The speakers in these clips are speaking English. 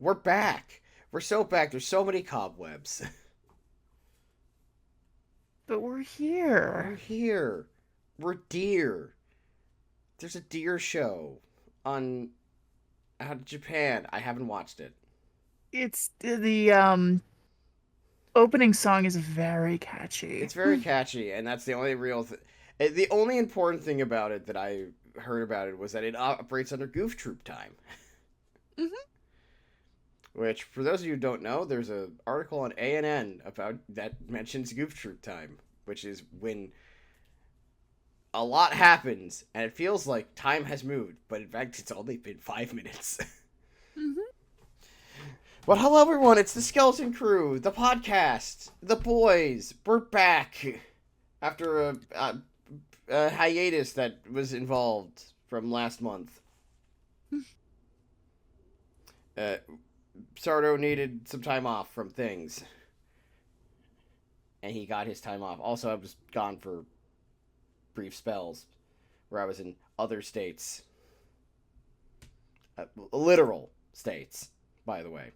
We're back. We're so back. There's so many cobwebs. But we're We're here. here. We're deer. There's a deer show on out of Japan. I haven't watched it. It's the opening song is very catchy. It's very catchy, and that's the only the only important thing about it that I heard about it was that it operates under Goof Troop time. Hmm. Which, for those of you who don't know, there's an article on ANN about that mentions Goof Troop time, which is when a lot happens and it feels like time has moved, but in fact, it's only been 5 minutes. Hmm. But hello, everyone. It's the Skeleton Crew, the podcast, the boys. We're back after a hiatus that was involved from last month. Uh, Sardo needed some time off from things, and he got his time off. Also, I was gone for brief spells where I was in other states, literal states, by the way.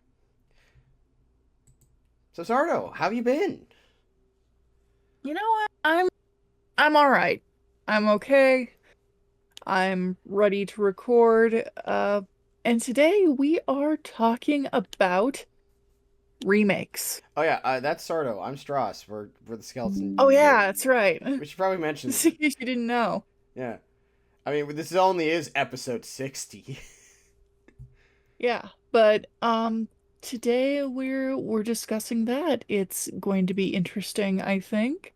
So, Sardo, how have you been? You know what? I'm all right. I'm okay. I'm ready to record. And today we are talking about remakes. Oh yeah, that's Sardo. I'm Stross. We're the skeleton. Oh yeah, that's right. We should probably mention. In case you didn't know. Yeah, I mean this only is episode 60. Yeah, but today we're discussing that. It's going to be interesting, I think.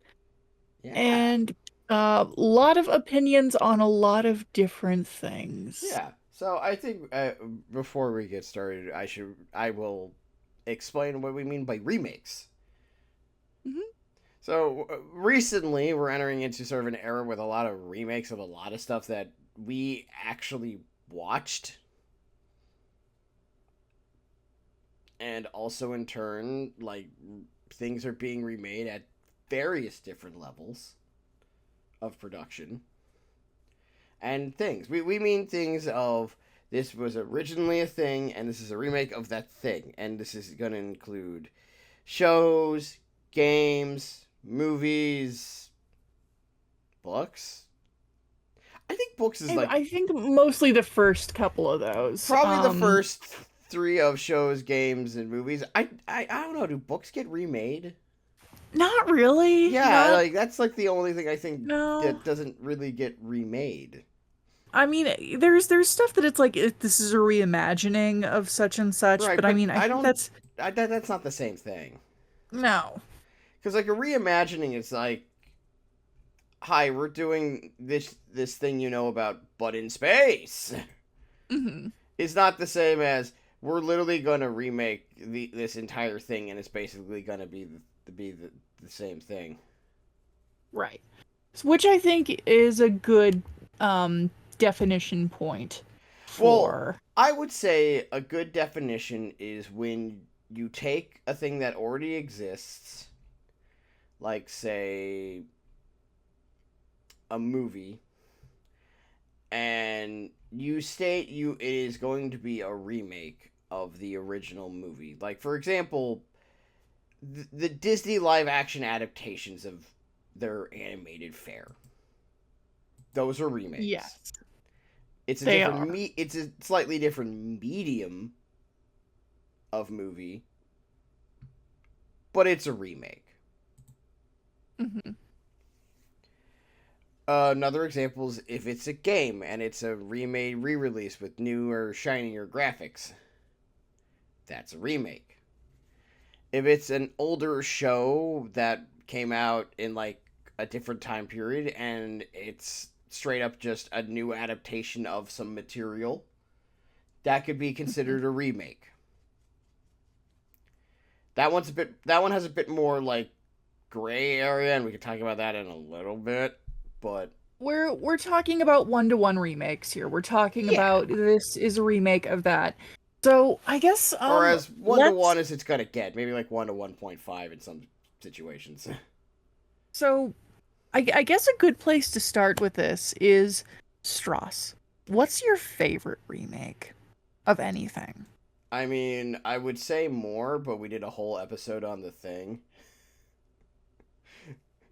Yeah, And a lot of opinions on a lot of different things. yeah. So I think before we get started, I will explain what we mean by remakes. Hmm. So recently, we're entering into sort of an era with a lot of remakes of a lot of stuff that we actually watched, and also in turn, like things are being remade at various different levels of production and things. We mean things of this was originally a thing, and this is a remake of that thing, and this is going to include shows, games, movies, books. I think books is like I think mostly the first couple of those. probably the first three of shows, games, and movies. I don't know. Do books get remade? Not really. Yeah, Not like that's like the only thing I think no. that doesn't really get remade. I mean, there's stuff that it's like this is a reimagining of such and such, Right, but I but mean, I I think don't. that's That's not the same thing. no. Because like a reimagining is like, hi, we're doing this thing you know about, but in space. Hmm. It's not the same as we're literally gonna remake this entire thing, and it's basically gonna be the same thing. Right. Which I think is a good definition point Well, for. I would say a good definition is when you take a thing that already exists, like say a movie, and you state you it is going to be a remake of the original movie. Like for example, the Disney live action adaptations of their animated fare. Those are remakes. Yes, It's a they different are. it's a slightly different medium of movie, but it's a remake. Hmm. Another example is if it's a game and it's a remade re-release with newer, shinier graphics. That's a remake. If it's an older show that came out in like a different time period and it's straight up just a new adaptation of some material, that could be Hmm. considered a remake. That one has a bit more like gray area, and we could talk about that in a little bit, but We're talking about one-to-one remakes here. We're talking yeah. about this is a remake of that. So I guess Or as one to let's one as it's gonna get, maybe like 1 to 1.5 in some situations. so I guess a good place to start with this is Stross. What's your favorite remake of anything? I mean, I would say more, but we did a whole episode on The Thing.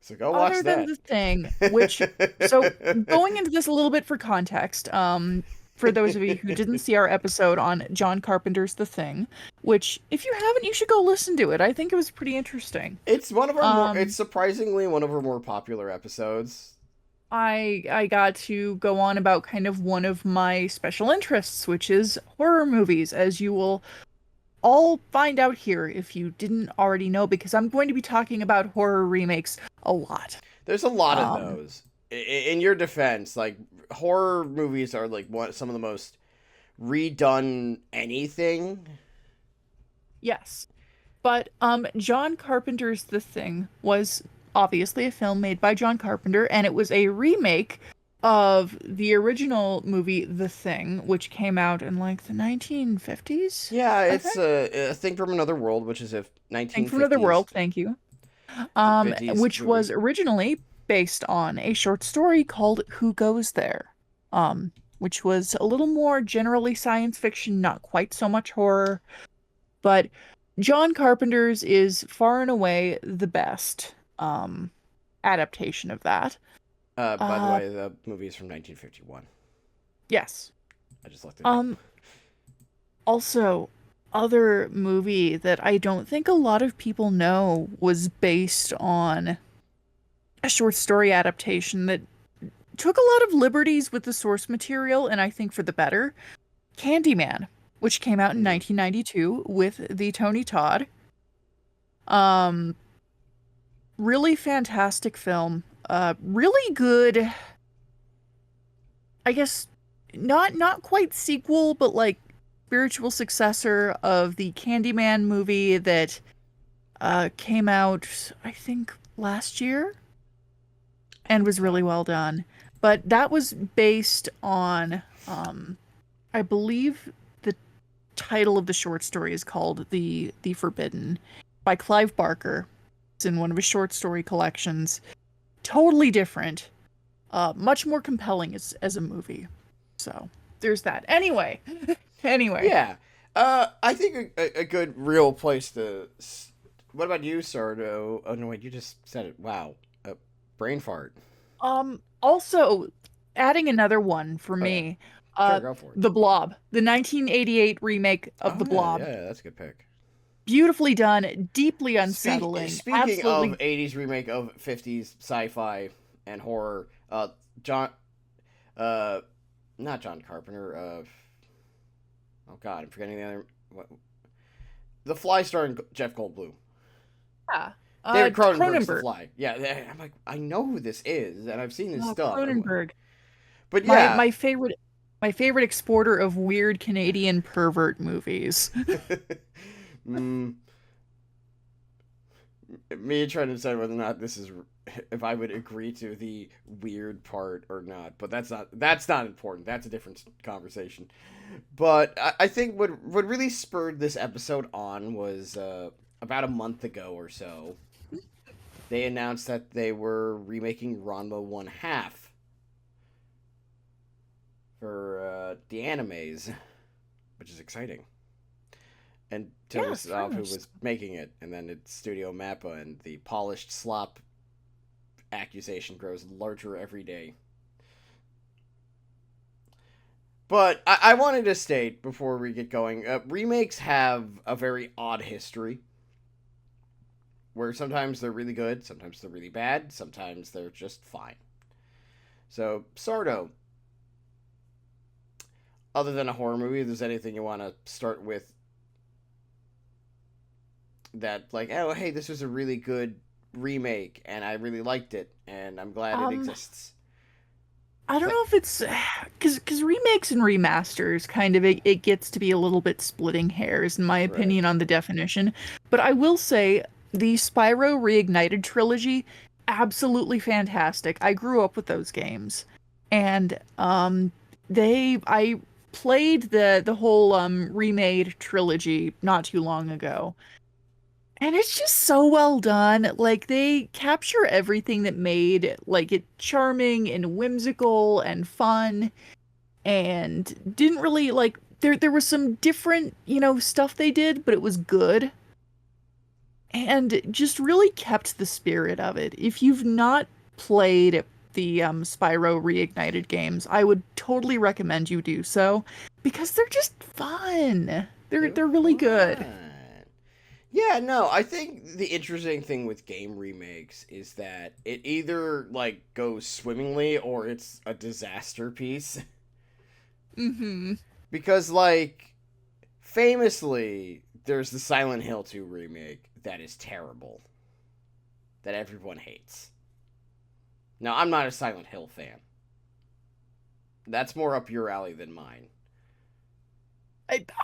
So go watch Other than that. The Thing, which, so going into this a little bit for context, for those of you who didn't see our episode on John Carpenter's The Thing, which if you haven't, you should go listen to it. I think it was pretty interesting. It's one of our more. It's Um, surprisingly one of our more popular episodes. I got to go on about kind of one of my special interests, which is horror movies, as you will all find out here if you didn't already know, because I'm going to be talking about horror remakes a lot. There's a lot of Um, those. In your defense, like horror movies are like some of the most redone anything. yes. But John Carpenter's The Thing was obviously a film made by John Carpenter, and it was a remake of the original movie The Thing, which came out in like the 1950s, Yeah, I it's think. a thing from another world, which is a Thing from Another 1950s World, thank you. 50s Which movie. was originally based on a short story called Who Goes There? Which was a little more generally science fiction, not quite so much horror, but John Carpenter's is far and away the best adaptation of that. By the Uh, way, the movie is from 1951. yes. I just looked it up. Um, Also, other movie that I don't think a lot of people know was based on a short story adaptation that took a lot of liberties with the source material, and I think for the better. Candyman, which came out in Mm. 1992 with the Tony Todd. Um, Really fantastic film. Really good. I guess not quite sequel, but like spiritual successor of the Candyman movie that came out I think last year and was really well done. But that was based on I believe the title of the short story is called The Forbidden by Clive Barker. It's in one of his short story collections. Totally different. Much more compelling as a movie. So there's that. Anyway, anyway. Yeah. I think a good real place to. What about you, Sardo? Oh no, wait, you just said it. Wow, brain fart. Also adding another one for Oh yeah, me. sure, go for it. The Blob, the 1988 remake of Oh The yeah, Blob. yeah, that's a good pick. Beautifully done, deeply unsettling. Speaking of Absolutely. 80s remake of 50s sci-fi and horror, John, uh, not John Carpenter. Oh God, I'm forgetting the other. What, the Fly starring Jeff Goldblum. Yeah. David Cronenberg's The Cronenberg. Fly. Yeah, I'm like, I know who this is, and I've seen his Oh, stuff. Cronenberg. But My yeah, my favorite my favorite exporter of weird Canadian pervert movies. mm, me trying to decide whether or not this is if I would agree to the weird part or not. But that's not important. That's a different conversation. But I think what really spurred this episode on was about a month ago or so. They announced that they were remaking Ranma One Half for the animes, which is exciting. Until we Yes, very saw who much so. was making it, and then it's Studio Mappa, and the polished slop accusation grows larger every day. But I wanted to state before we get going, remakes have a very odd history, where sometimes they're really good, sometimes they're really bad, sometimes they're just fine. So, Sardo, other than a horror movie, if there's anything you want to start with that, like, oh, hey, this was a really good remake, and I really liked it, and I'm glad it Um, exists. I don't Like, know if it's because remakes and remasters kind of it gets to be a little bit splitting hairs in my right. opinion on the definition. But I will say the Spyro Reignited trilogy, absolutely fantastic. I grew up with those games, and they I played the whole remade trilogy not too long ago. And it's just so well done. Like they capture everything that made like it charming and whimsical and fun and didn't really like there was some different, stuff they did, but it was good and it just really kept the spirit of it. If you've not played the Spyro Reignited games, I would totally recommend you do so because they're just fun. They were They're really good. fun. Yeah, no, I think the interesting thing with game remakes is that it either like goes swimmingly or it's a disaster piece. Mm-hmm. Because like famously there's the Silent Hill 2 remake that is terrible that everyone hates. Now, I'm not a Silent Hill fan. That's more up your alley than mine.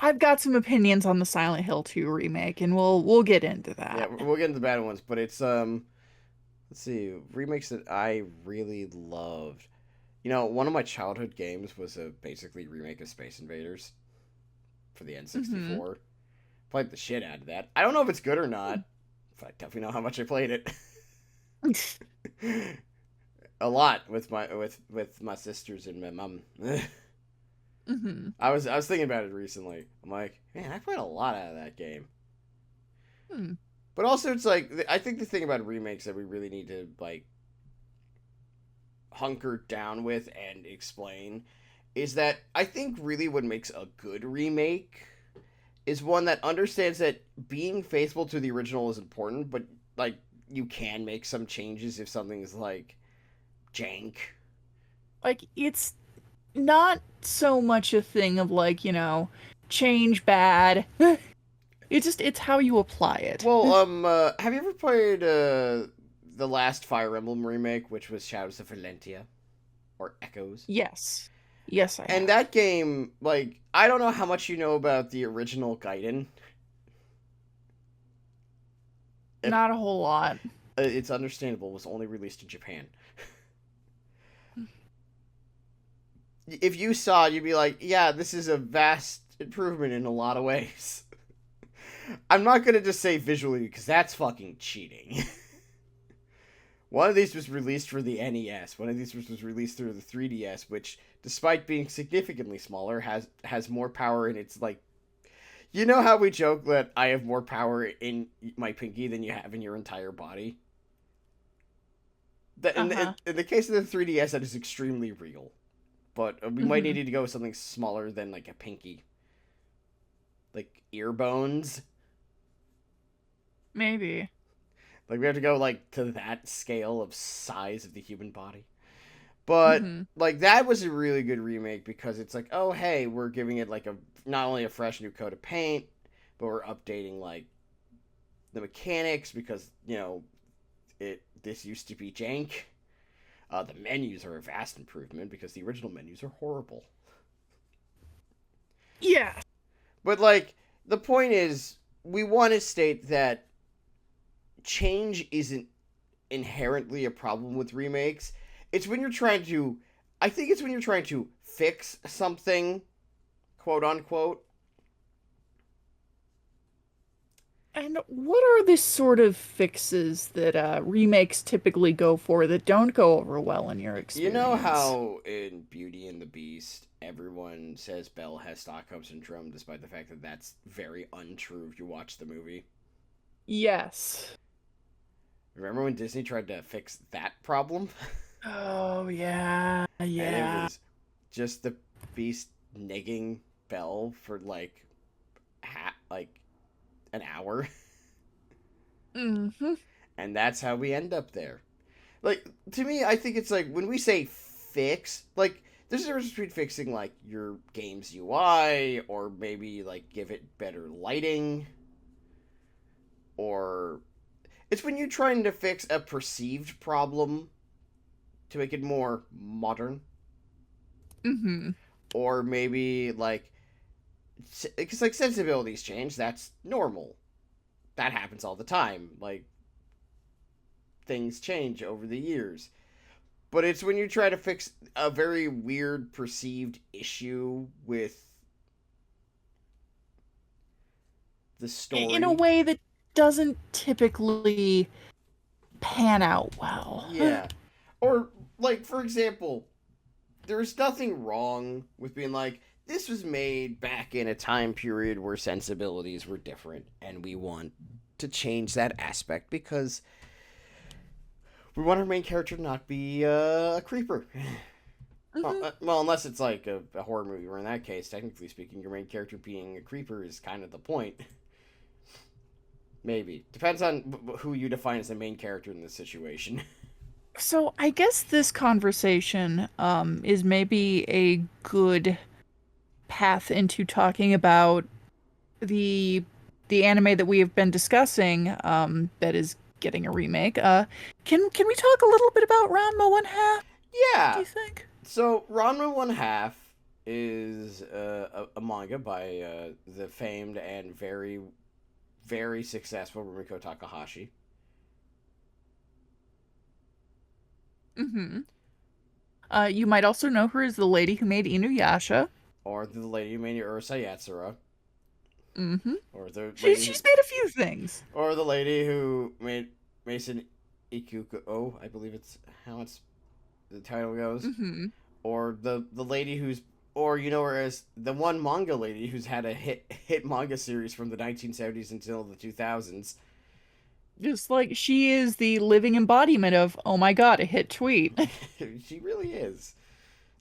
I've got some opinions on the Silent Hill 2 remake, and we'll get into Yeah, that. we'll get into the bad ones, but it's let's see, remakes that I really loved. One of my childhood games was a basically remake of Space Invaders for the Mm-hmm. N64. Played the shit out of that. I don't know if it's good or not, but I definitely know how much I played it. A lot with my sisters and my mom. Mm-hmm. I was thinking about it recently. I'm like, man, I played a lot out of that game. Hmm. But also, it's like I think the thing about remakes that we really need to like hunker down with and explain is that I think really what makes a good remake is one that understands that being faithful to the original is important, but like you can make some changes if something is like jank. Like, it's not so much a thing of like, change bad. It's how you apply it. Well, have you ever played the last Fire Emblem remake, which was Shadows of Valentia or Echoes? Yes. Yes, I And have. that game, like, I don't know how much you know about the original Gaiden. If Not a whole lot. it's understandable, it was only released in Japan. If you saw it, you'd be like, yeah, this is a vast improvement in a lot of ways. I'm not gonna just say visually because that's fucking cheating. One of these was released for the NES. One of these was released through the 3DS, which, despite being significantly smaller, has more power in its like. You know how we joke that I have more power in my pinky than you have in your entire body. That Uh-huh. in the case of the 3DS, that is extremely real. But we might Mm-hmm. need to go with something smaller than like a pinky, like ear bones. Maybe. Like we have to go like to that scale of size of the human body. But Mm-hmm. like that was a really good remake because it's like, oh hey, we're giving it like a not only a fresh new coat of paint, but we're updating like the mechanics because it this used to be jank. The menus are a vast improvement because the original menus are horrible. Yeah. But like the point is, we want to state that change isn't inherently a problem with remakes. It's when you're trying to I think it's when you're trying to fix something, quote unquote. And what are the sort of fixes that remakes typically go for that don't go over well in your You know experience? how in Beauty and the Beast everyone says Belle has Stockholm syndrome despite the fact that that's very untrue if you watch the movie? Yes. Remember when Disney tried to fix that problem? Oh, yeah. And it Yeah. was just the Beast nigging Belle for like an hour. Mm-hmm. And that's how we end up there. Like to me, I think it's like when we say fix, like there's a difference between fixing like your game's UI or maybe like give it better lighting or it's when you're trying to fix a perceived problem to make it more modern Mm-hmm. or maybe like because like sensibilities change, that's normal. That happens all the time. Like things change over the years. But it's when you try to fix a very weird perceived issue with the In a story. way that doesn't typically pan out well. Yeah. Or, like, for example, there's nothing wrong with being like, this was made back in a time period where sensibilities were different, and we want to change that aspect because we want our main character to not be a creeper. Well, Hmm. well, unless it's like a horror movie, where in that case, technically speaking, your main character being a creeper is kind of the point. Maybe. Depends on who you define as the main character in this situation. So I guess this conversation is maybe a good path into talking about the the anime that we have been discussing that is getting a remake. Can we talk a little bit about Ranma One Half? Do Yeah. you think? So, Ranma One Half is a manga by the famed and very, very successful Rumiko Takahashi. Mm-hmm. You might also know her as the lady who made Inuyasha. Or the lady who made Urusei Yatsura. Mm-hmm. Or the She, lady who, she's made a few things. or the lady who made Mason Ikuko. Oh, I believe it's how it's the title goes. Mm-hmm. Or the lady who's, or you know her as the one manga lady who's had a hit manga series from the 1970s until the 2000s. Just like she is the living embodiment of, oh my god, a hit tweet. She really is.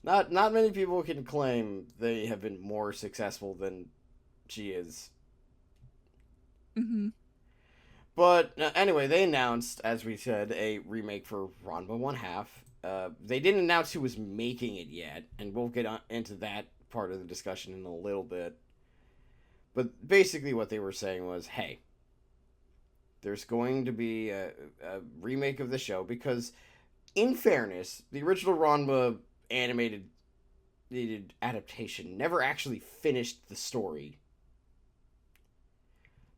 Not many people can claim they have been more successful than she is. Mm-hmm. But anyway, they announced, as we said, a remake for Ranma One Half. They didn't announce who was making it yet, and we'll get into that part of the discussion in a little bit. But basically, what they were saying was, hey, there's going to be a remake of the show because, in fairness, the original Ranma animated needed adaptation never actually finished the story.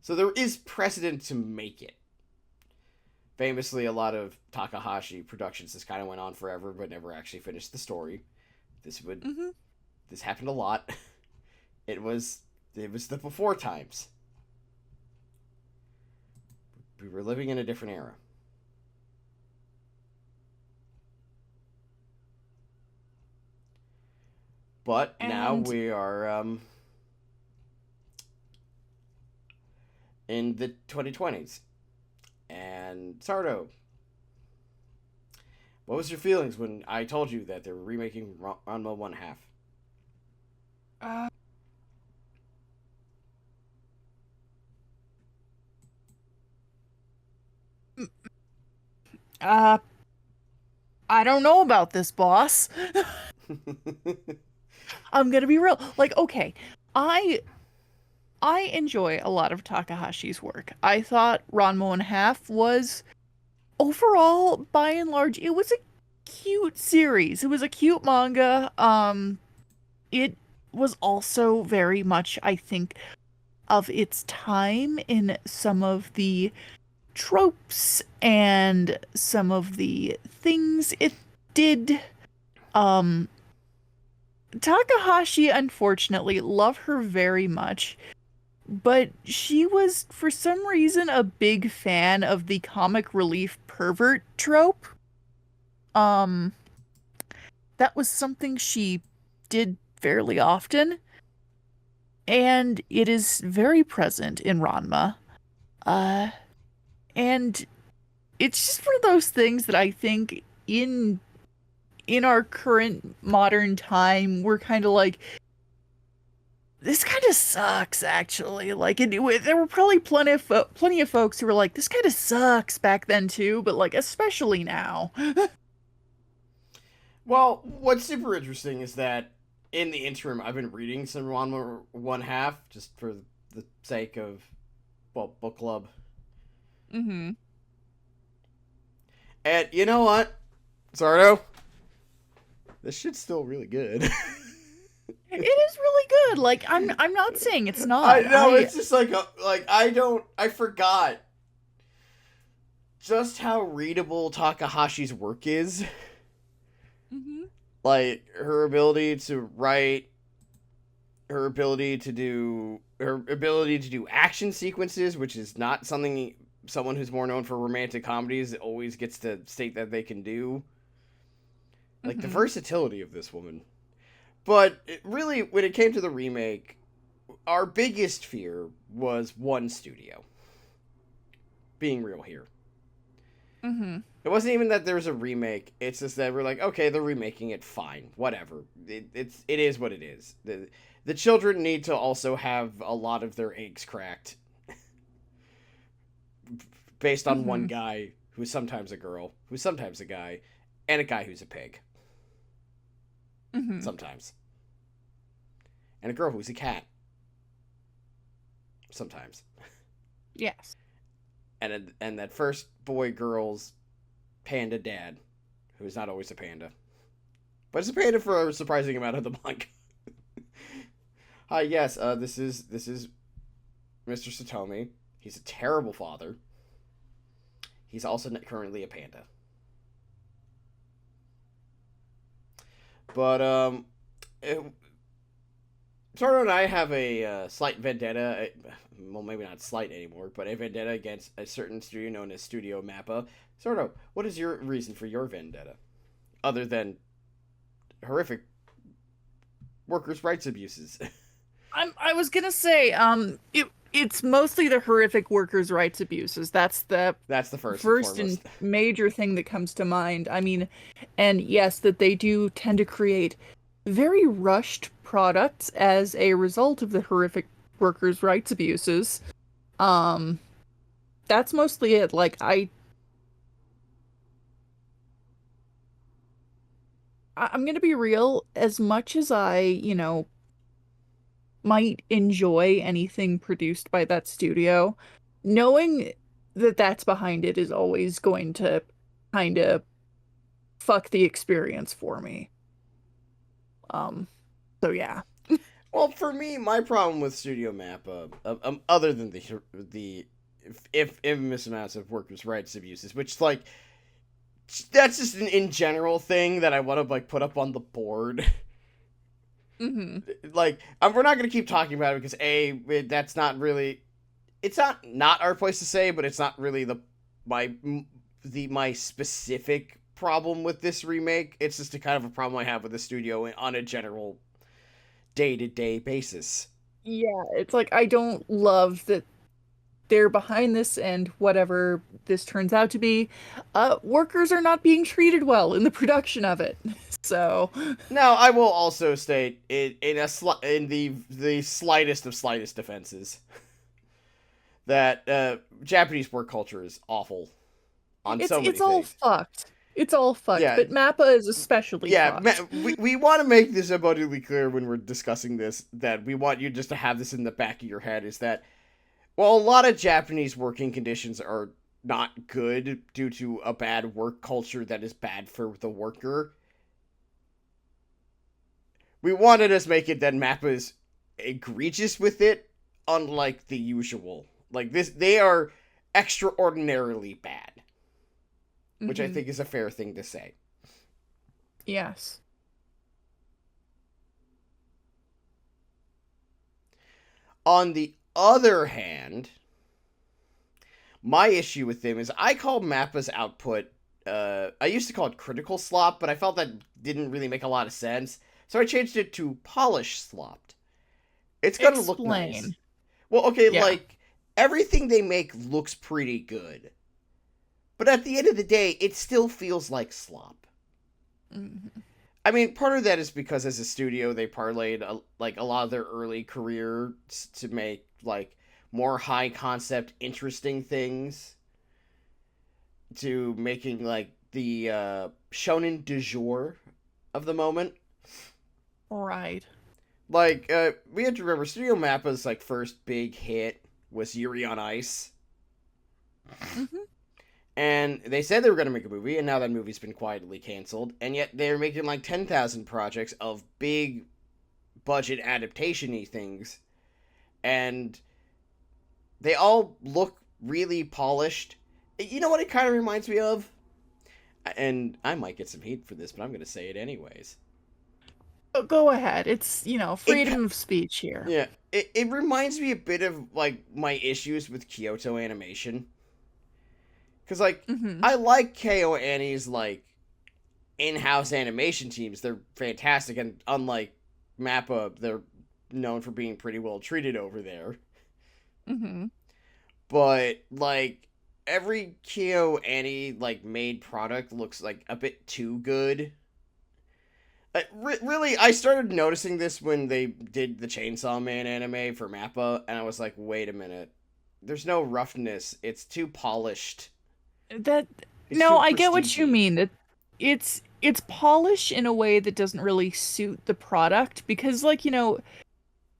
So there is precedent to make it. Famously, a lot of Takahashi productions this kind of went on forever, but never actually finished the story. This would Mm-hmm. this happened a lot. It was the before times. We were living in a different era. But now And we are in the 2020s. And Sardo, what was your feelings when I told you that they were remaking Ranma One Half? uh, uh I don't know about this, boss. I'm gonna be real. Like, okay, I I enjoy a lot of Takahashi's work. I thought Ranma and Half was overall, by and large, it was a cute series. It was a cute manga. It was also very much, I think, of its time in some of the tropes and some of the things it did. Um, Takahashi, unfortunately, love her very much, but she was, for some reason, a big fan of the comic relief pervert trope. Um, that was something she did fairly often, and it is very present in Ranma. Uh, and it's just one of those things that I think in our current modern time, we're kind of like, this kind of sucks, actually. Like, there were probably plenty of folks who were like, this kind of sucks back then too, but like, especially now. Well, what's super interesting is that in the interim, I've been reading some Ranma One Half just for the sake of, well, book club. Mm-hmm. And you know what, Sardo? This shit's still really good. It is really good. Like, I'm not saying it's I not. know it's just like I forgot just how readable Takahashi's work is. Mhm. Like her ability to write, her ability to do action sequences, which is not something someone who's more known for romantic comedies always gets to state that they can do. Like the Mhm. versatility of this woman. But really, when it came to the remake, our biggest fear was one studio. Being real here. Mm-hmm. It wasn't even that there's a remake. It's just that we're like, okay, they're remaking it, fine, whatever. It is what it is. The children need to also have a lot of their eggs cracked, based on one Mm-hmm. guy who's sometimes a girl, who's sometimes a guy, and a guy who's a pig Mm-hmm. sometimes, and a girl who's a cat sometimes, Yes. and that first boy girl's panda dad, who's not always a panda, but it's a panda for a surprising amount of the manga. Hi, yes, this is Mr. Satomi. He's a terrible father. He's also currently a panda. But Toro and I have a slight vendetta. Well, maybe not slight anymore, but a vendetta against a certain studio known as Studio Mappa. Sordo, what is your reason for your vendetta, other than horrific workers' rights abuses? I was gonna say, it's mostly the horrific workers' rights abuses. That's the That's the first and first and foremost. major thing that comes to mind. I mean, and yes, that they do tend to create very rushed products as a result of the horrific workers' rights abuses. Um, that's mostly it. Like I'm gonna be real, as much as I, might enjoy anything produced by that studio, knowing that that's behind it is always going to kind of fuck the experience for me. Um, so yeah. Well, for me, my problem with Studio Mappa, other than the if infamous amounts of workers' rights abuses, which like that's just an in general thing that I want to like put up on the board. Hmm. Like, we're not gonna keep talking about it because that's not really. It's not our place to say, but it's not really my my specific problem with this remake. It's just a kind of a problem I have with the studio on a general day to day basis. Yeah, it's like I don't love that they're behind this and whatever this turns out to be, workers are not being treated well in the production of it. So, Now, I will also state in the slightest of slightest offenses that Japanese work culture is awful on it's so many it's all things. fucked. It's all fucked, Yeah, but Mappa is especially yeah. fucked. We want to make this abundantly clear when we're discussing this that we want you just to have this in the back of your head is that while a lot of Japanese working conditions are not good due to a bad work culture that is bad for the worker, we wanted to make it that Mappa is egregious with it, unlike the usual. Like this, they are extraordinarily bad, which I Hmm. think is a fair thing to say. Yes. On the other hand, my issue with them is I call Mappa's output. I used to call it critical slop, but I felt that didn't really make a lot of sense, so I changed it to polish slopped. It's gonna look nice. Explain. Well, okay, Yeah. like everything they make looks pretty good, but at the end of the day, it still feels like slop. Mhm. I mean, part of that is because as a studio, they parlayed like a lot of their early career to make like more high concept, interesting things, to making like the shonen du jour of the moment. Right. Like, we have to remember Studio Mappa's like first big hit was Yuri on Ice, Hmm. and they said they were going to make a movie, and now that movie's been quietly canceled, and yet they're making like 10,000 projects of big budget adaptation-y things, and they all look really polished. You know what it kind of reminds me of? And I might get some heat for this, but I'm going to say it anyways. Go ahead. It's, It freedom of speech here. Yeah, it reminds me a bit of like my issues with Kyoto Animation, because like Hmm. I like KO Annie's like in-house animation teams. They're fantastic, and unlike Mappa, they're known for being pretty well treated over there. Mm-hmm. But like every Kyo Annie like made product looks like a bit too good. Really, I started noticing this when they did the Chainsaw Man anime for Mappa, and I was like, wait a minute. There's no roughness. It's too polished. That It's no, too I get what you prestigey. mean. It's polish in a way that doesn't really suit the product because like,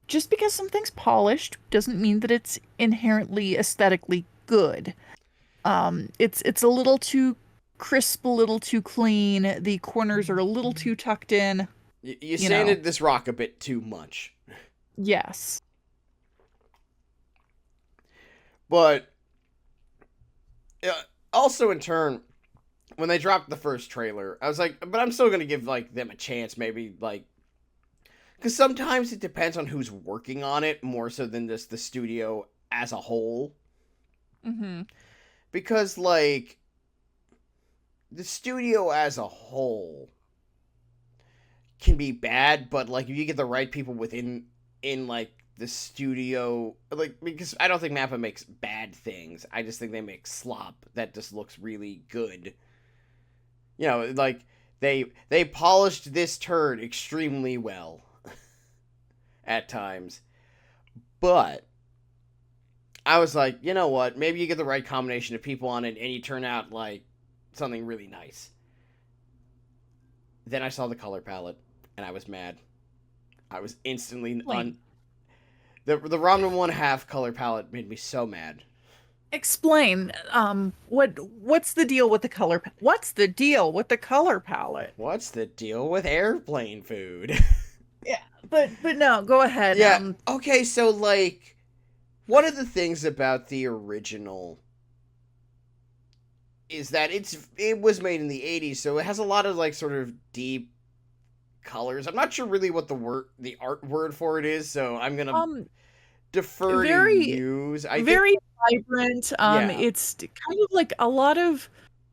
just because something's polished doesn't mean that it's inherently aesthetically good. It's a little too crisp, a little too clean. The corners are a little too tucked in, You you know. sanded this rock a bit too much. Yes. But also in turn, when they dropped the first trailer, I was like, but I'm still gonna give like them a chance, maybe like because sometimes it depends on who's working on it more so than just the studio as a whole. Mm-hmm. Because like the studio as a whole can be bad, but like if you get the right people within in like the studio, like because I don't think Mappa makes bad things. I just think they make slop that just looks really good. Like they polished this turd extremely well at times, but I was like, you know what? Maybe you get the right combination of people on it, and you turn out like something really nice. Then I saw the color palette, and I was mad. I was instantly Explain. the Ramen one half color palette made me so mad. Explain. What's the deal with the what's the deal with the color palette? What's the deal with airplane food? Yeah, but no, go ahead. Yeah. Okay. So like, one of the things about the original is that it was made in the 80s, so it has a lot of like sort of deep colors. I'm not sure really what the art word for it is, so I'm gonna um defer to very use. I think very vibrant. yeah, It's kind of like a lot of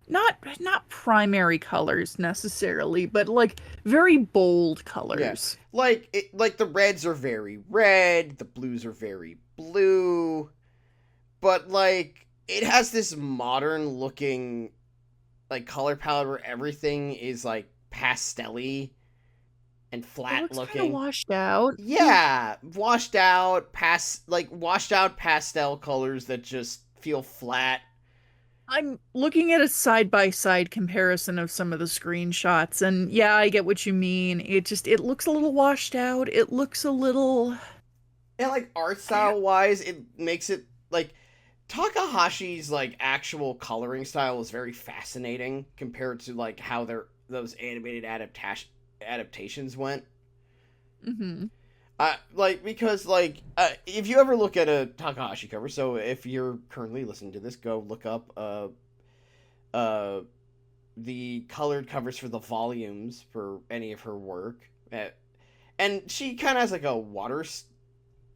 not primary colors necessarily, but like very bold yeah. colors. Like the reds are very red, the blues are very blue, but like it has this modern looking like color palette where everything is like pastelly and It flat looks kind of looking. washed out. Yeah, washed out pastel colors that just feel flat. I'm looking at a side by side comparison of some of the screenshots, and yeah, I get what you mean. It looks a little washed out. It looks a little. And like art style wise, it makes it like Takahashi's like actual coloring style is very fascinating compared to like how those animated adaptations went. Hmm. Like because like if you ever look at a Takahashi cover, so if you're currently listening to this, go look up uh the colored covers for the volumes for any of her work. And she kind of has like a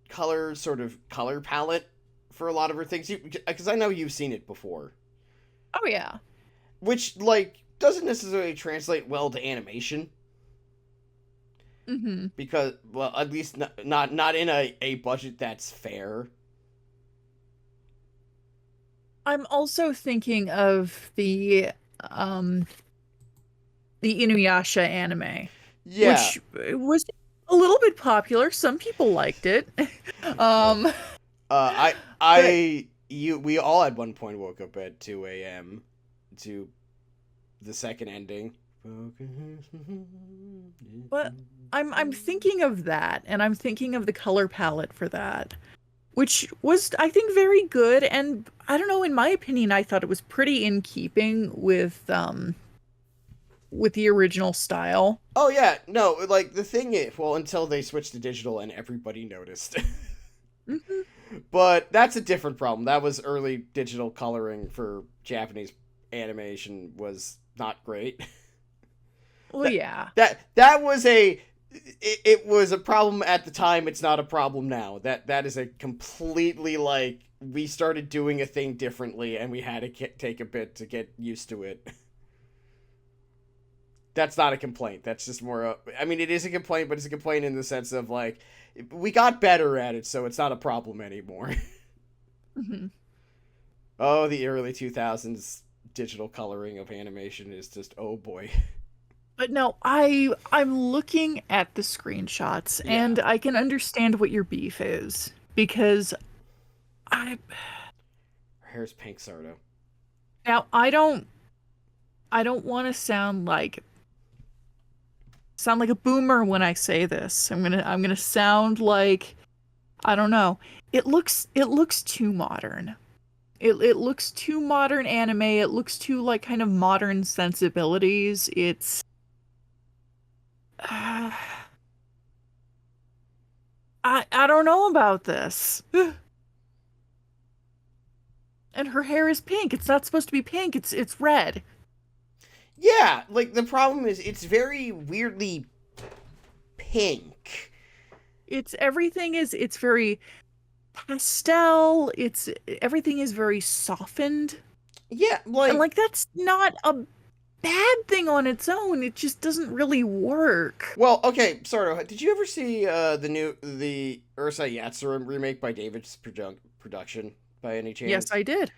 color sort of color palette for a lot of her things. Because I know you've seen it before, Oh yeah. which like doesn't necessarily translate well to animation Hmm. because well at least not in a budget that's fair. I'm also thinking of um the Inuyasha anime, Yeah. which was a little bit popular. Some people liked it. Well, Um, I but we all at one point woke up at 2 a.m. to the second ending. but I'm thinking of that, and I'm thinking of the color palette for that, which was I think very good. And I don't know, in my opinion, I thought it was pretty in keeping with the original style. Oh yeah, no, like the thing is, well, until they switched to digital and everybody noticed. Hmm. But that's a different problem. That was early digital coloring for Japanese animation was not great. Well, that yeah. that was it was a problem at the time. It's not a problem now. That is a completely like we started doing a thing differently and we had to take a bit to get used to it. That's not a complaint. That's just more. I mean, it is a complaint, but it's a complaint in the sense of like we got better at it, so it's not a problem anymore. Mhm. Oh, the early 2000s digital coloring of animation is just oh boy. But no, I'm looking at the screenshots Yeah. and I can understand what your beef is because I Her hair's pink, Sardo. now I don't want to sound like a boomer when I say this. I'm gonna sound like I don't know. It looks too modern. It looks too modern anime. It looks too like kind of modern sensibilities. It's I don't know about this. And her hair is pink. It's not supposed to be pink. It's red. Yeah, like the problem is it's very weirdly pink. It's very pastel. It's everything is very softened. Yeah, And like like that's not a bad thing on its own. It just doesn't really work. well, okay, sort of. Did you ever see the Ursa Yatsura remake by David's production by any Yes, chance? I did.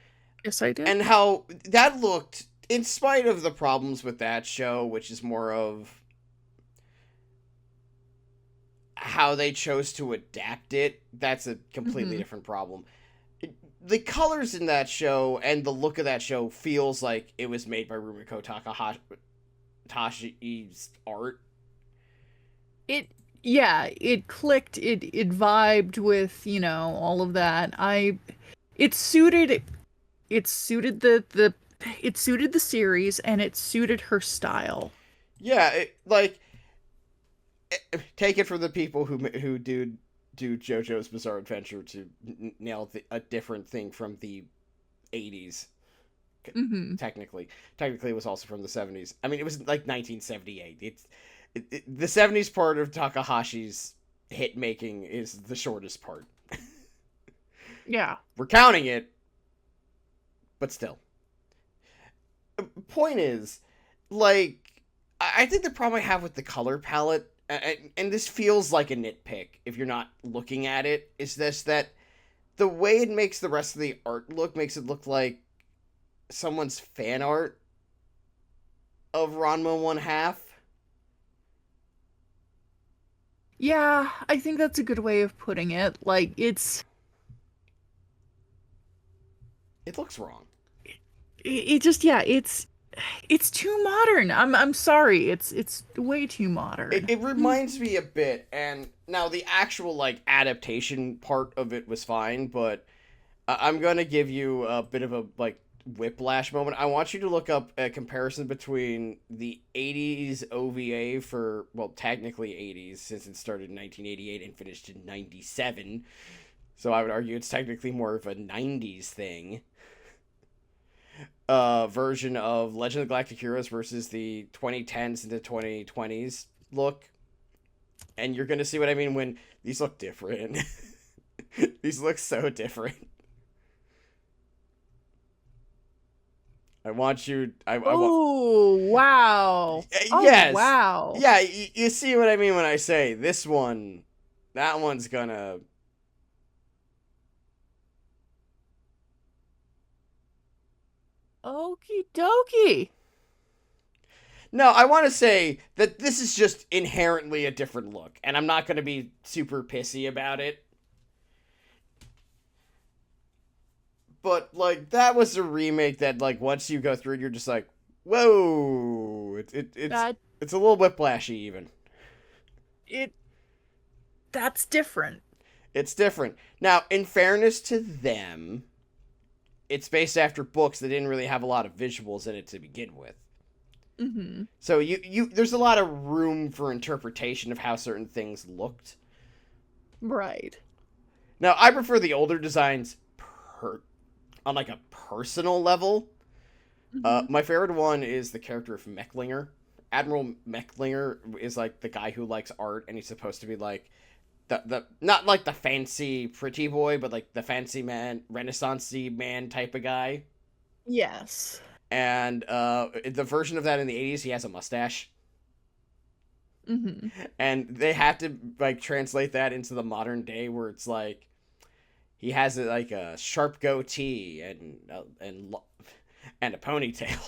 Yes, I did. And how that looked, in spite of the problems with that show, which is more of how they chose to adapt it. That's a completely Hmm. different problem. The colors in that show and the look of that show feels like it was made by Rumiko Takahashi's art. It yeah, it clicked. It vibed with, all of that. I it suited it suited the it suited the series and it suited her style. Yeah, take it from the people who do JoJo's Bizarre Adventure to nail a different thing from the 80s. Hmm. Technically, it was also from the 70s. I mean, it was like 1978. The 70s part of Takahashi's hit making is the shortest part. Yeah. We're counting it, but still. Point is, like, I think the problem I have with the color palette, and this feels like a nitpick if you're not looking at it, is this that the way it makes the rest of the art look makes it look like someone's fan art of Ranma one half. Yeah, I think that's a good way of putting it. Like It looks wrong. it just yeah, it's too modern. I'm sorry. It's way too modern. It reminds me a bit, and now the actual like adaptation part of it was fine, but I'm gonna give you a bit of a like whiplash moment. I want you to look up a comparison between the 80s OVA for, well, technically 80s since it started in 1988 and finished in 97. So I would argue it's technically more of a 90s thing. Version of Legend of Galactic Heroes versus the 2010s into 2020s look. And you're gonna see what I mean when these look different. These look so different. I want you. I want. Oh, wow. Oh, Yes. wow. Yeah, you see what I mean when I say this one. That one's gonna. Okie dokie. No, I want to say that this is just inherently a different look, and I'm not gonna be super pissy about it. But like that was a remake that like once you go through it, you're just like, whoa! That It's a little whiplashy even. it that's different. It's different. Now, in fairness to them, it's based after books that didn't really have a lot of visuals in it to begin with. Hmm. So you there's a lot of room for interpretation of how certain things looked. Right. Now, I prefer the older designs on like a personal level. Hmm. My favorite one is the character of Mecklinger. Admiral Mecklinger is like the guy who likes art, and he's supposed to be like the not like the fancy pretty boy, but like the fancy man, renaissancey man type of guy. Yes. And the version of that in the 80s, he has a mustache. Mhm. And they have to like translate that into the modern day where it's like he has like a sharp goatee and a ponytail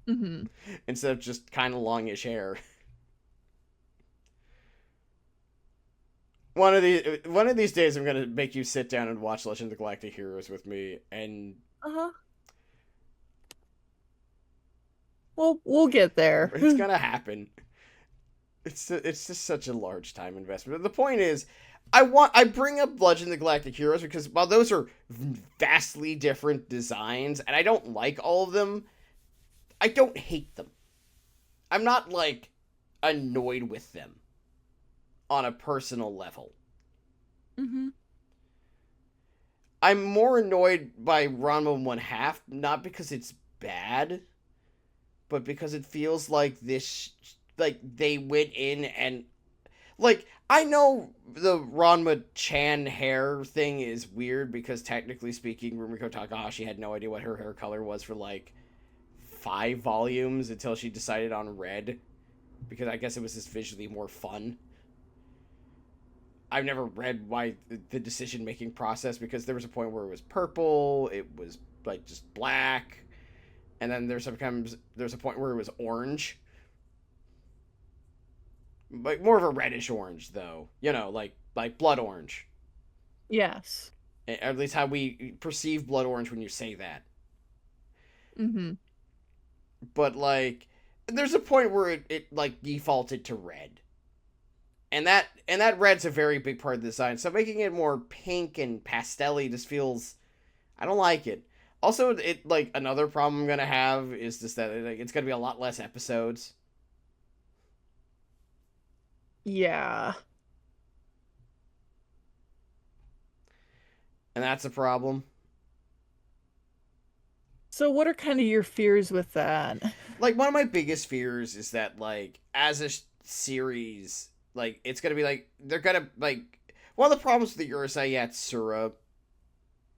Mhm. instead of just kind of longish hair. One of these days, I'm gonna make you sit down and watch Legend of the Galactic Heroes with me, and Uh-huh. We'll get there. it's gonna happen. It's just such a large time investment. But the point is, I bring up Legend of the Galactic Heroes because while those are vastly different designs, and I don't like all of them, I don't hate them. I'm not like annoyed with them on a personal level. Mhm. I'm more annoyed by Ranma 1/2, not because it's bad, but because it feels like like they went in and like I know the Ranma Chan hair thing is weird because technically speaking, Rumiko Takahashi had no idea what her hair color was for like 5 volumes until she decided on red because I guess it was just visually more fun. I've never read why the decision making process because there was a point where it was purple, it was like just black, and then there's a point where it was orange, like more of a reddish orange though, like blood orange. Yes. At least how we perceive blood orange when you say that. Mhm. But like, there's a point where it like defaulted to red, and that red's a very big part of the design. So making it more pink and pastelly just feels I don't like it. Also, it like another problem I'm gonna have is just that it's gonna be a lot less episodes, Yeah. and that's a problem. So what are kind of your fears with that? Like one of my biggest fears is that like as a series, like it's gonna be like they're gonna like one of the problems with the Urusei Yatsura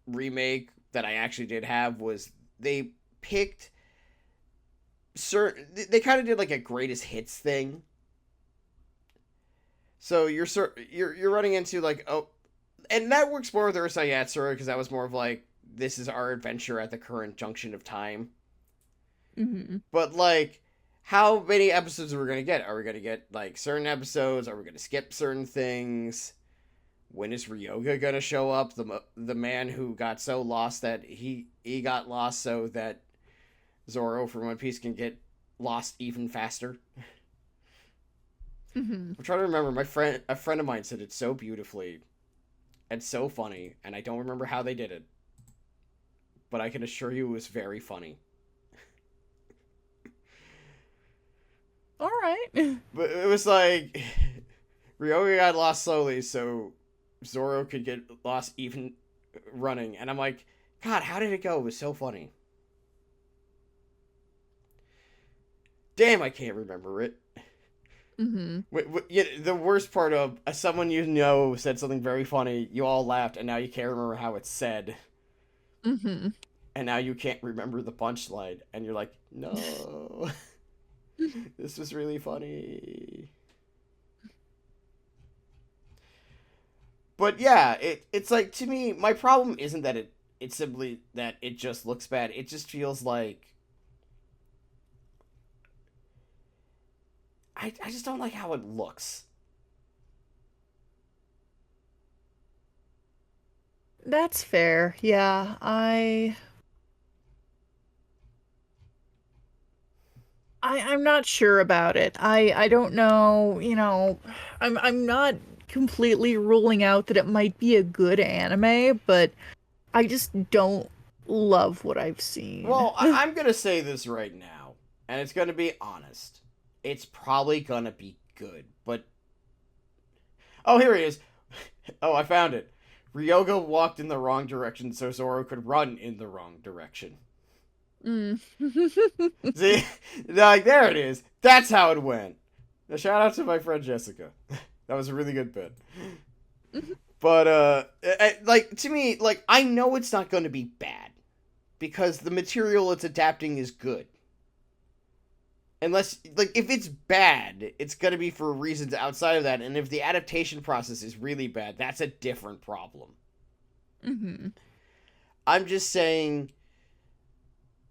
remake that I actually did have was they picked certain they kind of did like a greatest hits thing. So you're running into like oh, and that works more with Urusei Yatsura because that was more of like this is our adventure at the current junction of time. Mhm. But like, how many episodes are we gonna get? Are we gonna get like certain episodes? Are we gonna skip certain things? When is Ryoga gonna show up? The man who got so lost that he got lost so that Zoro from One Piece can get lost even faster. Mhm. I'm trying to remember. A friend of mine said it so beautifully and so funny, and I don't remember how they did it, but I can assure you it was very funny. All right. But it was like Ryoga got lost slowly, so Zoro could get lost even running, and I'm like, God, how did it go? It was so funny. Damn, I can't remember it. Mhm. The worst part of someone you know said something very funny, you all laughed, and now you can't remember how it's said, Mhm. and now you can't remember the punchline, and you're like, no, this was really funny. But yeah, it's like to me, my problem isn't that it's simply that it just looks bad. It just feels like I just don't like how it looks. That's fair. Yeah. I'm not sure about it. I don't know, I'm not completely ruling out that it might be a good anime, but I just don't love what I've seen. Well, I'm gonna say this right now, and it's gonna be honest. It's probably gonna be good, but oh, here he is. Oh, I found it. Ryoga walked in the wrong direction so Zoro could run in the wrong direction. Mm. See, like there it is. That's how it went. A shout out to my friend Jessica. That was a really good bit. But like to me, like I know it's not going to be bad because the material it's adapting is good. Unless, like, if it's bad, it's gonna be for reasons outside of that, and if the adaptation process is really bad, that's a different problem. Mm-hmm. I'm just saying,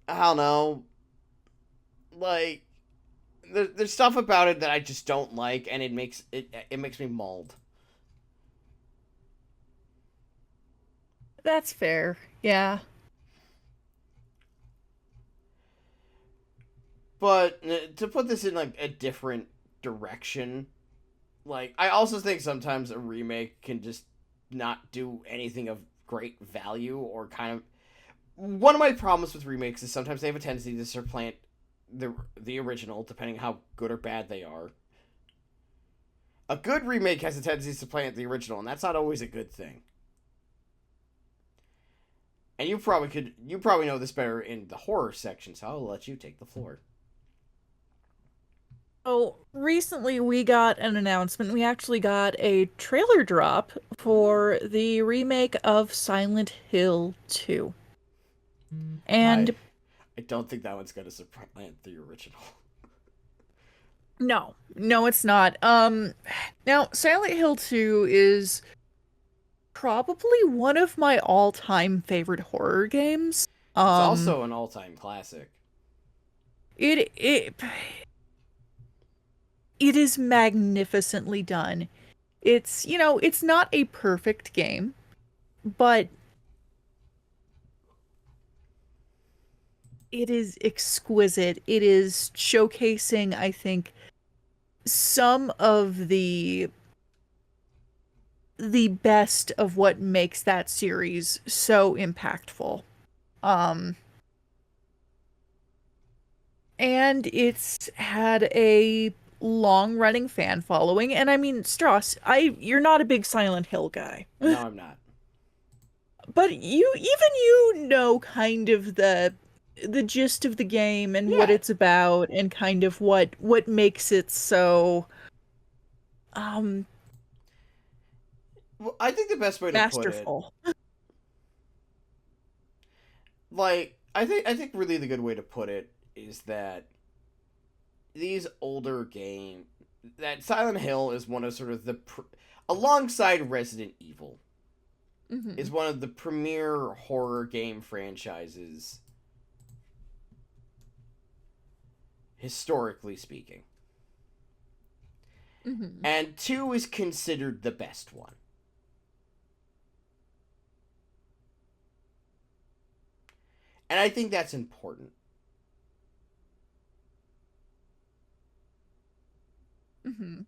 I don't know, like, there's stuff about it that I just don't like, and it makes me mauled. That's fair. Yeah. But to put this in like a different direction, like I also think sometimes a remake can just not do anything of great value or kind of one of my problems with remakes is sometimes they have a tendency to supplant the original depending how good or bad they are. A good remake has a tendency to supplant the original, and that's not always a good thing. And you probably know this better in the horror section, so I'll let you take the floor. Oh, recently we got an announcement. We actually got a trailer drop for the remake of Silent Hill 2. I And I don't think that one's gonna supplant the original. no, it's not. Now Silent Hill 2 is probably one of my all-time favorite horror games. It's Um, also an all-time classic. it it is magnificently done. It's, it's not a perfect game, but it is exquisite. It is showcasing, I think, some of the best of what makes that series so impactful. Um and it's had a long-running fan following, and I mean, Stross, you're not a big Silent Hill guy. No, I'm not. But you know kind of the gist of the game and what Yeah. it's about and kind of what makes it so um Well, I think the best way to put it, masterful. like, I think really the good way to put it is that these older game that Silent Hill is one of sort of alongside Resident Evil Hmm. is one of the premier horror game franchises historically speaking. Hmm. And 2 is considered the best one. And I think that's important. Hmm.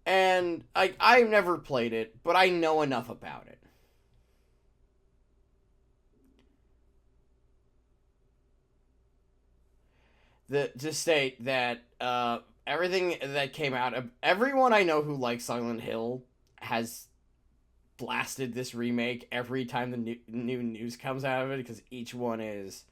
And I've never played it, but I know enough about it. To state that everything that came out, everyone I know who likes Silent Hill has blasted this remake every time the new news comes out of it because each one is.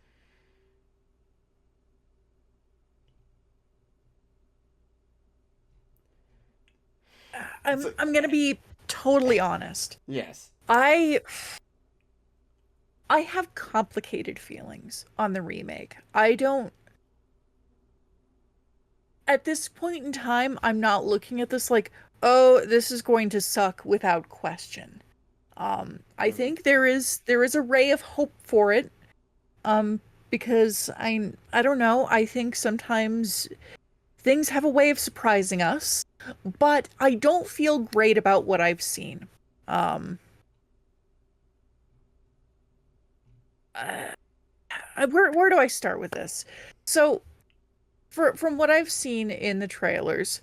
I'm gonna be totally honest. Yes. I I have complicated feelings on the remake. I don't At this point in time, I'm not looking at this like, oh, this is going to suck without question. I Mm-hmm. think there is a ray of hope for it. Um, because I don't know, I think sometimes things have a way of surprising us, but I don't feel great about what I've seen. Um, uh, where do I start with this? So, from what I've seen in the trailers,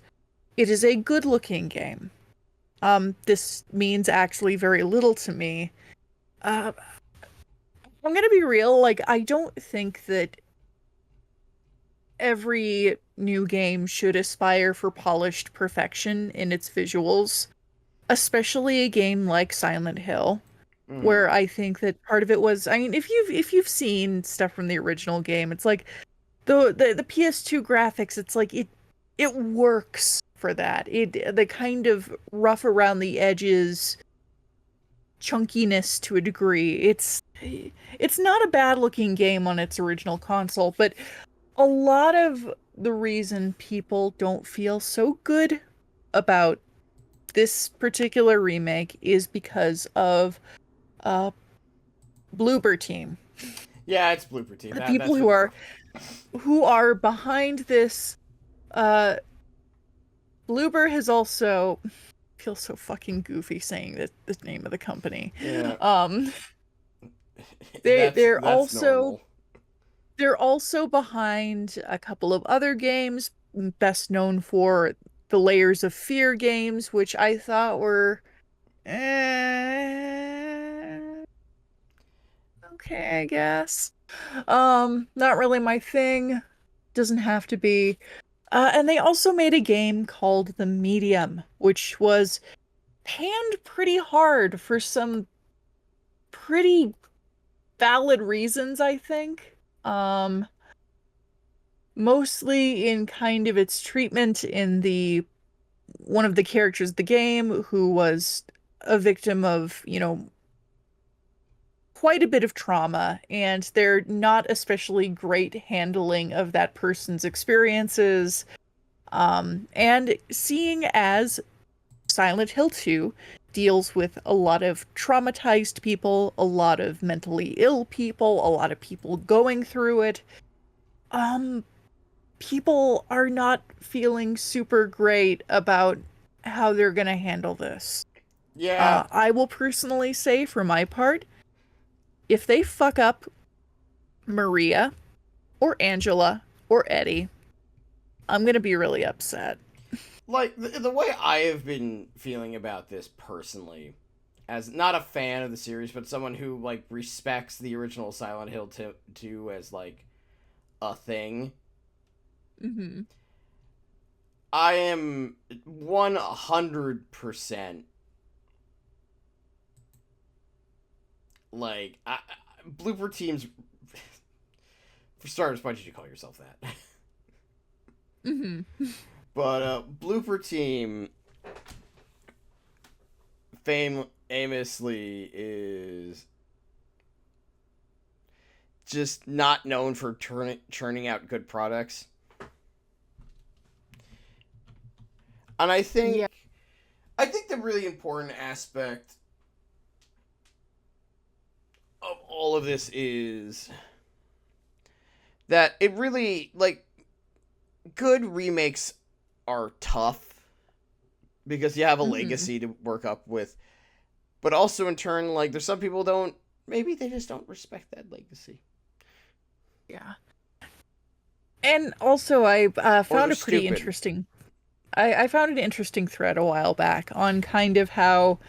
it is a good-looking game. This means actually very little to me. Uh, I'm gonna be real, like, I don't think that every new game should aspire for polished perfection in its visuals, especially a game like Silent Hill, Mm-hmm. where I think that part of it was, I mean, if you've seen stuff from the original game, it's like the PS2 graphics, it's like it works for that. The kind of rough around the edges chunkiness to a degree. It's not a bad looking game on its original console, but a lot of the reason people don't feel so good about this particular remake is because of uh Bloober Team. Yeah, it's Blooper Team. The people That's what the problem. who are behind this. uh Bloober has also feels so fucking goofy saying that the name of the company. Yeah, Um they that's they're that's also normal. they're also behind a couple of other games, best known for the Layers of Fear games, which I thought were okay, I guess. Not really my thing. Doesn't have to be. And they also made a game called The Medium, which was panned pretty hard for some pretty valid reasons, I think. Mostly in kind of its treatment in the one of the characters of the game who was a victim of, quite a bit of trauma, and they're not especially great handling of that person's experiences. And seeing as Silent Hill 2 deals with a lot of traumatized people, a lot of mentally ill people, a lot of people going through it, um, people are not feeling super great about how they're going to handle this. Yeah, I will personally say, for my part, if they fuck up Maria or Angela or Eddie, I'm going to be really upset. like the way I have been feeling about this personally, as not a fan of the series, but someone who like respects the original Silent Hill 2 as like a thing. Mm-hmm. I am 100% like Blooper Team's. For starters, why did you call yourself that? Mm-hmm. But Blooper Team famously is just not known for churning out good products. And Yeah. I think the really important aspect of all of this is that it really like good remakes are tough because you have a Mm-hmm. legacy to work up with, but also in turn like there's some people don't, maybe they just don't respect that legacy Yeah. And also, I or they're found a pretty stupid. interesting. I found an interesting thread a while back on kind of how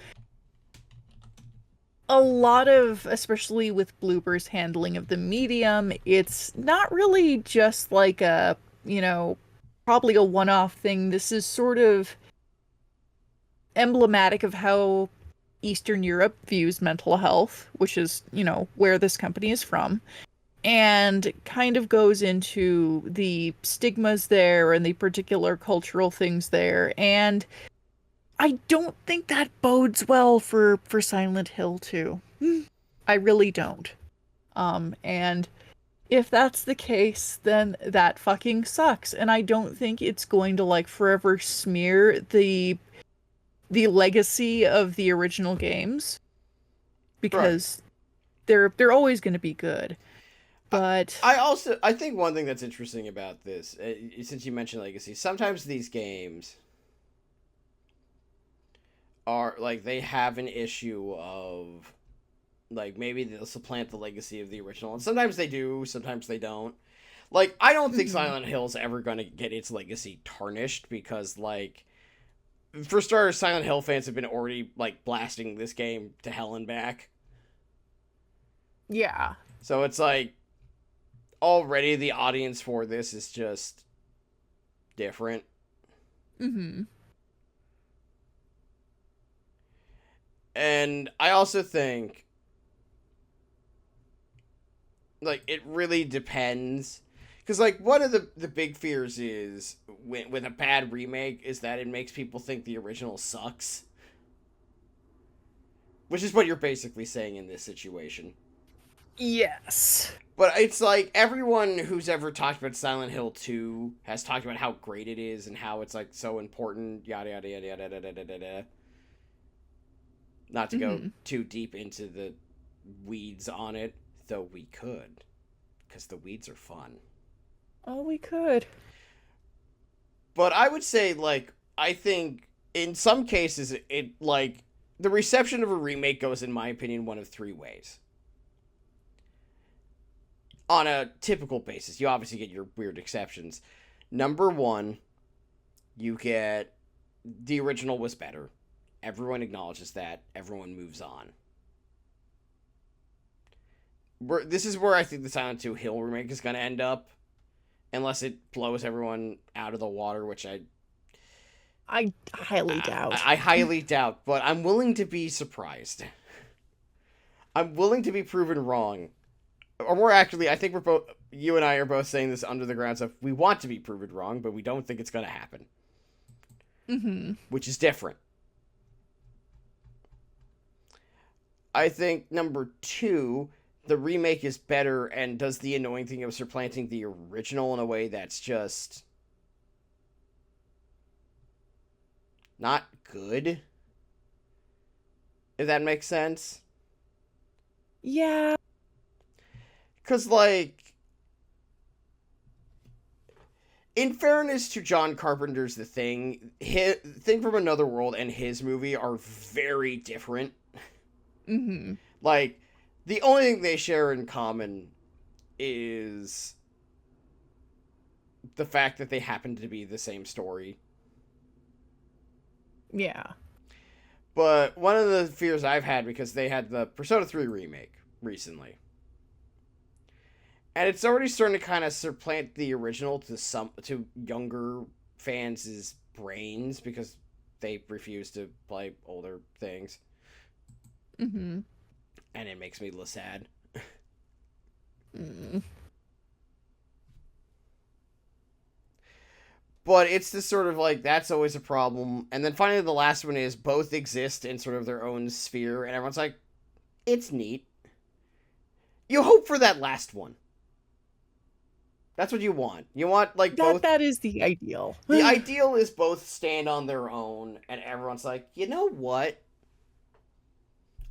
a lot of, especially with Bloober's handling of the medium, it's not really just like a, probably a one-off thing. This is sort of emblematic of how Eastern Europe views mental health, which is, where this company is from, and kind of goes into the stigmas there and the particular cultural things there. And I don't think that bodes well for Silent Hill 2. I really don't. And if that's the case, then that fucking sucks. And I don't think it's going to like forever smear the legacy of the original games Right. because they're always going to be good. I, But I think one thing that's interesting about this, since you mentioned legacy, sometimes these games are like they have an issue of like maybe they'll supplant the legacy of the original, and sometimes they do, sometimes they don't. Like I don't think mhm. Silent Hill's ever going to get its legacy tarnished because like for starters, Silent Hill fans have been already like blasting this game to hell and back. Yeah. So it's like already the audience for this is just different. Hmm. And I also think like it really depends because like one of the big fears is with a bad remake is that it makes people think the original sucks. which is what you're basically saying in this situation. Yes. But it's like everyone who's ever talked about Silent Hill 2 has talked about how great it is and how it's like so important, yada yada yada yada yada yada yada. Not to go too deep into the weeds on it, though we could, because the weeds are fun. Oh, we could. But I would say, like, I think in some cases, it like the reception of a remake goes, in my opinion, one of three ways. On a typical basis, you obviously get your weird exceptions. Number one, you get the original was better. Everyone acknowledges that. Everyone moves on. This is where I think the Silent Hill remake is going to end up. Unless it blows everyone out of the water, which I highly doubt. I highly doubt, but I'm willing to be surprised. I'm willing to be proven wrong. Or more accurately, I think you and I are both saying this under the grounds of we want to be proven wrong, but we don't think it's going to happen. Mm-hmm. Which is different. I think number two, the remake is better and does the annoying thing of supplanting the original in a way that's just not good. If that makes sense. Yeah. Because, like, in fairness to John Carpenter's The Thing, Thing from Another World and his movie are very different. Mm-hmm. Like, the only thing they share in common is the fact that they happen to be the same story. Yeah. But one of the fears I've had, because they had the Persona 3 remake recently, and it's already starting to kind of supplant the original to younger fans' brains because they refuse to play older things. Mm-hmm. And it makes me look sad. Mm. But it's this sort of like, that's always a problem. And then finally the last one is both exist in sort of their own sphere, and everyone's like, it's neat. You hope for that last one. That's what you want. You want, like, both. That is the ideal. The ideal is both stand on their own, and everyone's like, you know what?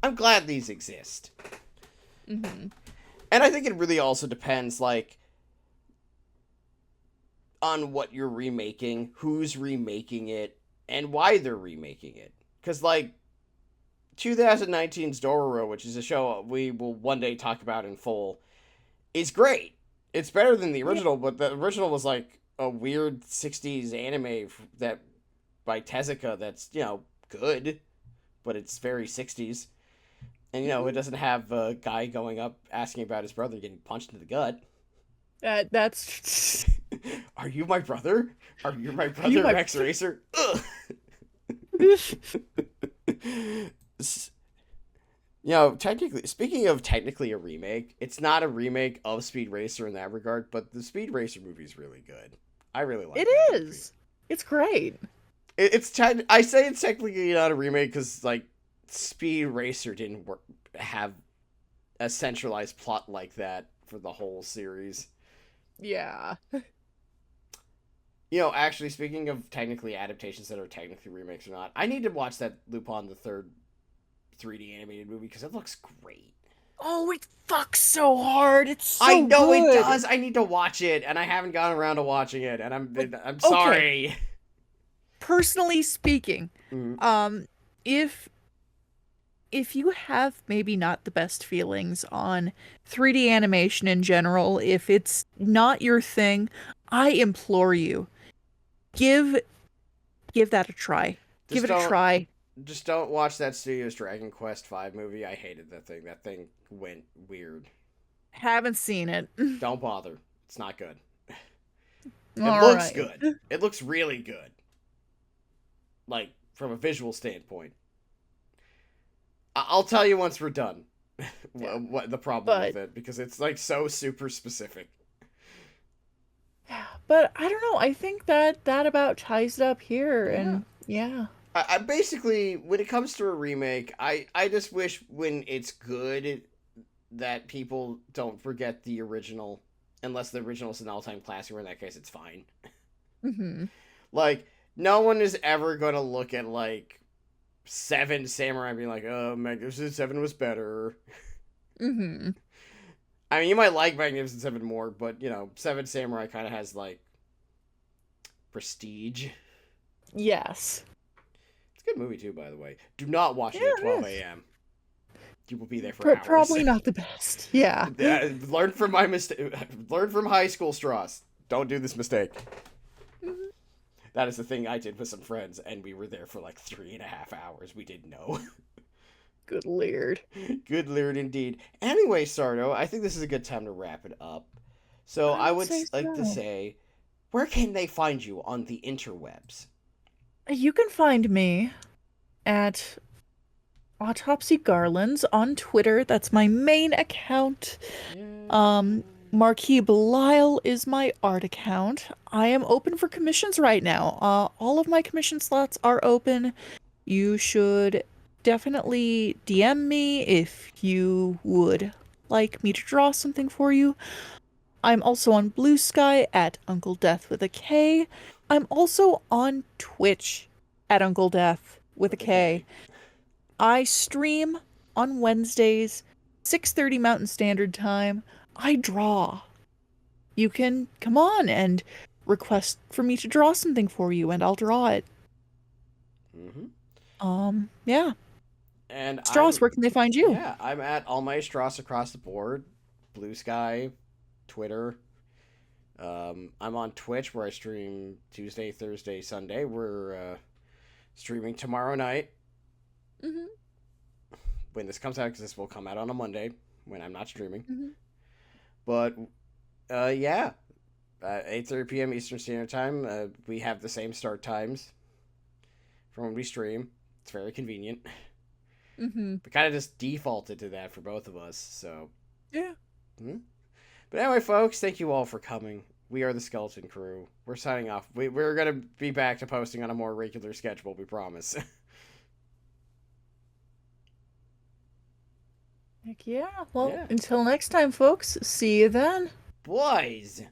I'm glad these exist. Mm-hmm. And I think it really also depends, like, on what you're remaking, who's remaking it, and why they're remaking it. Because, like, 2019's Dororo, which is a show we will one day talk about in full, is great. It's better than the original, but the original was, like, a weird 60s anime that by Tezuka that's, good, but it's very 60s. And, it doesn't have a guy going up asking about his brother getting punched in the gut. That's... Are you my brother? Are you my brother, Rex Racer? Technically, speaking of technically a remake, it's not a remake of Speed Racer in that regard, but the Speed Racer movie is really good. I really like it. It is. It's great. I say it's technically not a remake because, like, Speed Racer didn't have a centralized plot like that for the whole series. Yeah. Actually, speaking of technically adaptations that are technically remakes or not, I need to watch that Lupin the Third 3D animated movie because it looks great. Oh, it fucks so hard. It's so I know good. it does. I need to watch it, and I haven't gotten around to watching it, and I'm sorry. Okay. Personally speaking, if you have maybe not the best feelings on 3D animation in general, if it's not your thing, I implore you, give that a try. Give it a try. Just don't watch that studio's Dragon Quest V movie. I hated that thing. That thing went weird. Haven't seen it. Don't bother. It's not good. It All looks right. good. It looks really good. Like, from a visual standpoint. I'll tell you once we're done what the problem with it, because it's, like, so super specific. But I don't know. I think that about ties it up here, and yeah. I basically, when it comes to a remake, I just wish when it's good that people don't forget the original, unless the original is an all-time classic, or in that case, it's fine. Mm-hmm. Like, no one is ever gonna look at like Seven Samurai and be like, "Oh, Magnificent Seven was better." Mm-hmm. I mean, you might like Magnificent Seven more, but Seven Samurai kind of has like prestige. Yes. It's a good movie too, by the way. Do not watch Yeah, it at it 12 is. a.m. You will be there for hours. Probably not the best. Yeah. Learn from my mistake. Learn from high school, Stross. Don't do this mistake. Mhm. That is the thing I did with some friends, and we were there for like 3.5 hours. We didn't know. Good lord. Good lord, indeed. Anyway, Sardo, I think this is a good time to wrap it up. So I I would would say like to so. say, where can they find you on the interwebs? You can find me at Autopsy Garlands on Twitter. That's my main account. Yeah. Um, Marquis Belial is my art account. I am open for commissions right now. All of my commission slots are open. You should definitely DM me if you would like me to draw something for you. I'm also on Blue Sky at Uncle Death with a K. I'm also on Twitch at Uncle Death with a With a K. K. I stream on Wednesdays, 6:30 Mountain Standard Time. I draw. You can come on and request for me to draw something for you and I'll draw it. Mm-hmm. Yeah. And Strauss, where can they find you? I'm at all my Stross across the board. Blue Sky, Twitter. I'm on Twitch where I stream Tuesday, Thursday, Sunday. We're streaming tomorrow night Hmm. when this comes out, because this will come out on a Monday when I'm not streaming. Hmm. But yeah, 8:30 p.m. Eastern Standard Time. We have the same start times from when we stream. It's very convenient. Hmm. We kind of just defaulted to that for both of us. So, Yeah. hmm. But anyway, folks, thank you all for coming. We are the Skeleton Crew. We're signing off. We're gonna be back to posting on a more regular schedule. We promise. Heck yeah. Well, Yeah, until next time, folks. See you then. boys.